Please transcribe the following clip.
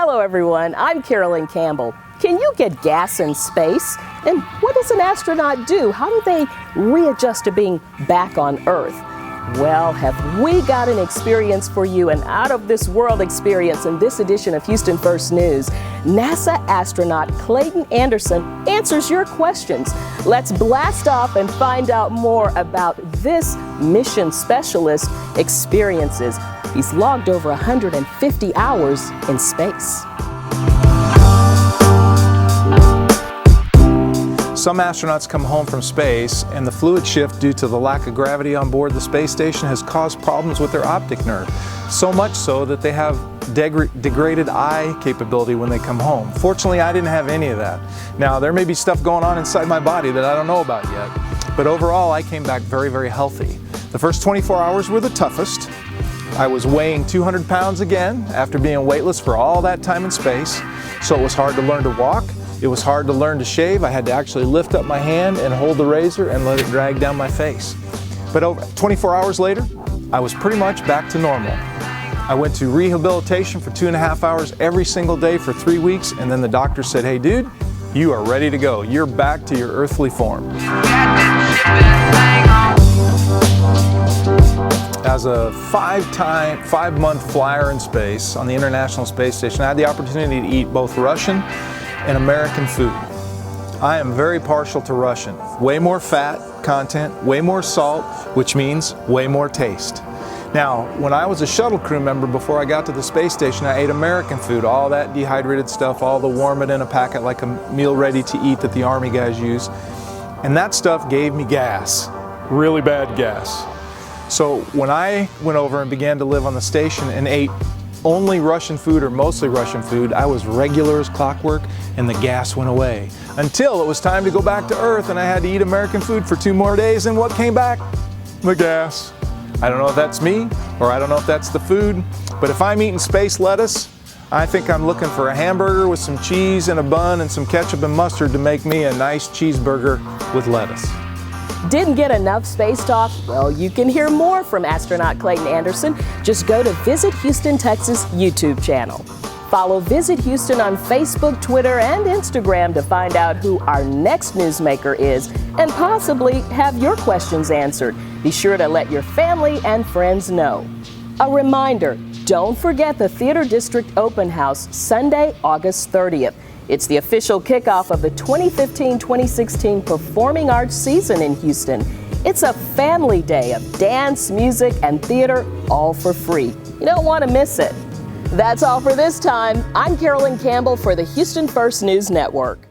Hello everyone, I'm Carolyn Campbell. Can you get gas in space? And what does an astronaut do? How do they readjust to being back on Earth? Well, have we got an experience for you, an out-of-this-world experience in this edition of Houston First News. NASA astronaut Clayton Anderson answers your questions. Let's blast off and find out more about this mission specialist experiences. He's logged over 150 hours in space. Some astronauts come home from space, and the fluid shift due to the lack of gravity on board the space station has caused problems with their optic nerve. So much so that they have degraded eye capability when they come home. Fortunately, I didn't have any of that. Now, there may be stuff going on inside my body that I don't know about yet, but overall, I came back very, very healthy. The first 24 hours were the toughest. I was weighing 200 pounds again after being weightless for all that time in space, so it was hard to learn to walk. It was hard to learn to shave. I had to actually lift up my hand and hold the razor and let it drag down my face. But over 24 hours later, I was pretty much back to normal. I went to rehabilitation for 2.5 hours every single day for 3 weeks, and then the doctor said, "Hey dude, you are ready to go. You're back to your earthly form." As a five-month flyer in space on the International Space Station, I had the opportunity to eat both Russian and American food. I am very partial to Russian. Way more fat content, way more salt, which means way more taste. Now, when I was a shuttle crew member before I got to the space station, I ate American food, all that dehydrated stuff, all the warm it in a packet like a meal ready to eat that the Army guys use. And that stuff gave me gas, really bad gas. So when I went over and began to live on the station and ate only Russian food or mostly Russian food, I was regular as clockwork and the gas went away. Until it was time to go back to Earth and I had to eat American food for 2 more days, and what came back? The gas. I don't know if that's me or I don't know if that's the food, but if I'm eating space lettuce, I think I'm looking for a hamburger with some cheese and a bun and some ketchup and mustard to make me a nice cheeseburger with lettuce. Didn't get enough space talk? Well, you can hear more from astronaut Clayton Anderson. Just go to Visit Houston, Texas YouTube channel. Follow Visit Houston on Facebook, Twitter, and Instagram to find out who our next newsmaker is and possibly have your questions answered. Be sure to let your family and friends know. A reminder, don't forget the Theater District Open House, Sunday, August 30th. It's the official kickoff of the 2015-2016 Performing Arts season in Houston. It's a family day of dance, music, and theater, all for free. You don't want to miss it. That's all for this time. I'm Carolyn Campbell for the Houston First News Network.